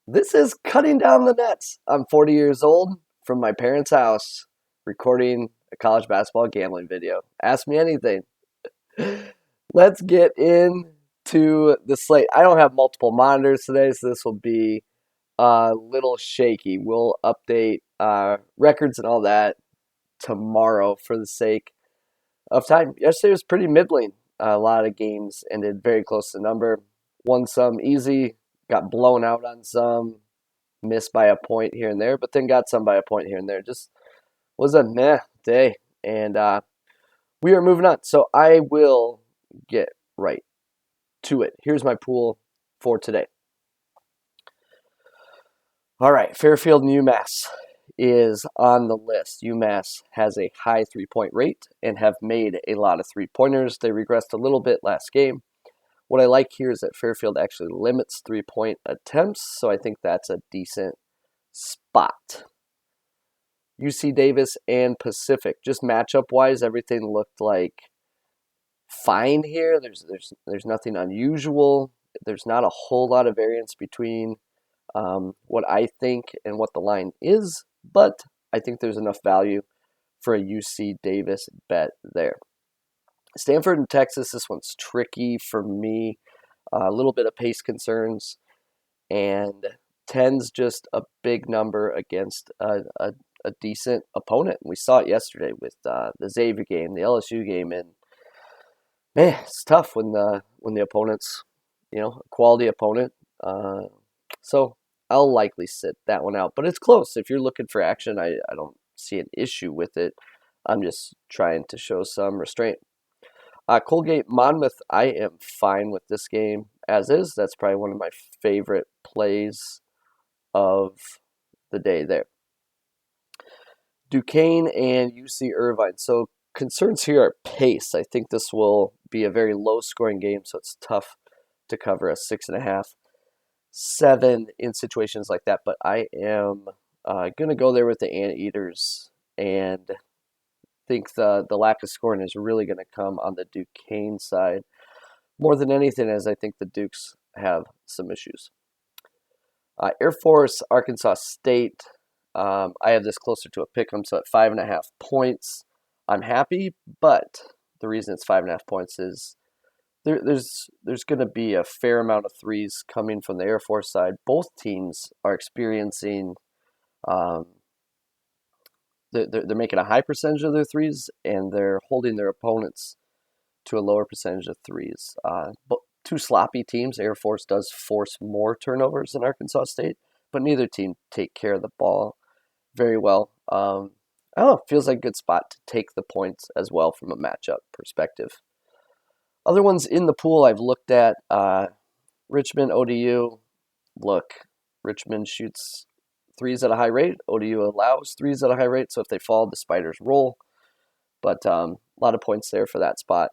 This is Cutting Down the Nets. I'm 40 years old from my parents' house recording a college basketball gambling video. Ask me anything. Let's get into the slate. I don't have multiple monitors today, so this will be a little shaky. We'll update records and all that tomorrow for the sake of time. Yesterday was pretty middling. A lot of games ended very close to the number. Won some easy, got blown out on some, missed by a point here and there, but then got some by a point here and there. Just was a meh day. And we are moving on. So I will get right to it. Here's my pool for today. All right, Fairfield and Umass is on the list. Umass has a high three-point rate and have made a lot of three-pointers. They regressed a little bit last game. What I like here is that Fairfield actually limits three-point attempts, so I think that's a decent spot. UC Davis and Pacific, just matchup-wise, everything looked like fine here. There's nothing unusual. There's not a whole lot of variance between what I think and what the line is, but I think there's enough value for a UC Davis bet there. Stanford and Texas, this one's tricky for me. A little bit of pace concerns, and 10's just a big number against a decent opponent. We saw it yesterday with the Xavier game, the LSU game, and man, it's tough when the opponent's a quality opponent. So I'll likely sit that one out, but it's close. If you're looking for action, I don't see an issue with it. I'm just trying to show some restraint. Colgate Monmouth, I am fine with this game as is. That's probably one of my favorite plays of the day there. Duquesne and UC Irvine. So concerns here are pace. I think this will be a very low scoring game, so it's tough to cover a 6.5, 7 in situations like that. But I am going to go there with the Anteaters and think the lack of scoring is really going to come on the Duquesne side more than anything, as I think the Dukes have some issues. Air Force, Arkansas State. I have this closer to a pick'em, so at 5.5 points, I'm happy. But the reason it's 5.5 points is there's going to be a fair amount of threes coming from the Air Force side. Both teams are experiencing. They're making a high percentage of their threes, and they're holding their opponents to a lower percentage of threes. But two sloppy teams. Air Force does force more turnovers than Arkansas State, but neither team take care of the ball very well. I don't know, feels like a good spot to take the points as well from a matchup perspective. Other ones in the pool I've looked at, Richmond, ODU. Look, Richmond shoots threes at a high rate. ODU allows threes at a high rate, so if they fall, the Spiders roll. But a lot of points there for that spot.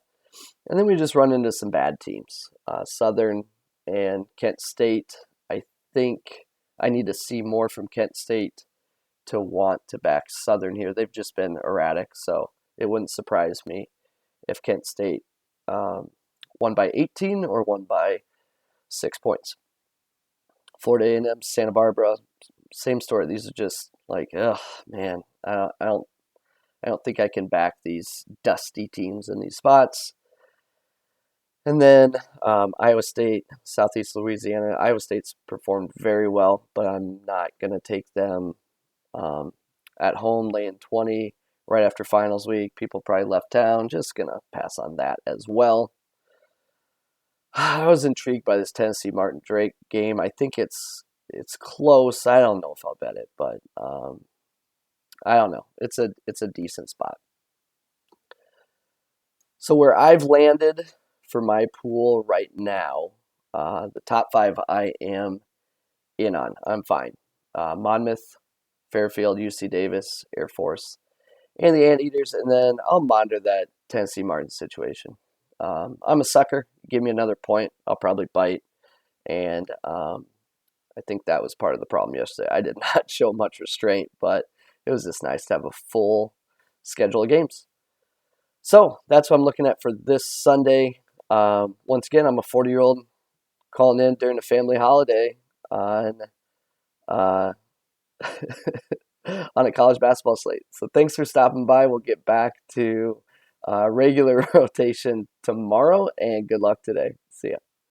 And then we just run into some bad teams. Southern and Kent State. I think I need to see more from Kent State to want to back Southern here. They've just been erratic, so it wouldn't surprise me if Kent State won by 18 or won by 6 points. Florida A&M, Santa Barbara, same story. These are just like, oh man, I don't think I can back these dusty teams in these spots. And then Iowa State, Southeast Louisiana. Iowa State's performed very well, but I'm not going to take them at home, laying 20 right after finals week. People probably left town. Just going to pass on that as well. I was intrigued by this Tennessee Martin Drake game. I think it's close. I don't know if I'll bet it, but I don't know. It's a decent spot. So where I've landed for my pool right now, the top 5 I am in on. I'm fine. Monmouth, Fairfield, UC Davis, Air Force, and the Anteaters, and then I'll monitor that Tennessee Martin situation. I'm a sucker. Give me another point, I'll probably bite, and I think that was part of the problem yesterday. I did not show much restraint, but it was just nice to have a full schedule of games. So that's what I'm looking at for this Sunday. Once again, I'm a 40-year-old calling in during a family holiday, and uh, on a college basketball slate. So thanks for stopping by. We'll get back to regular rotation tomorrow, and good luck today. See ya.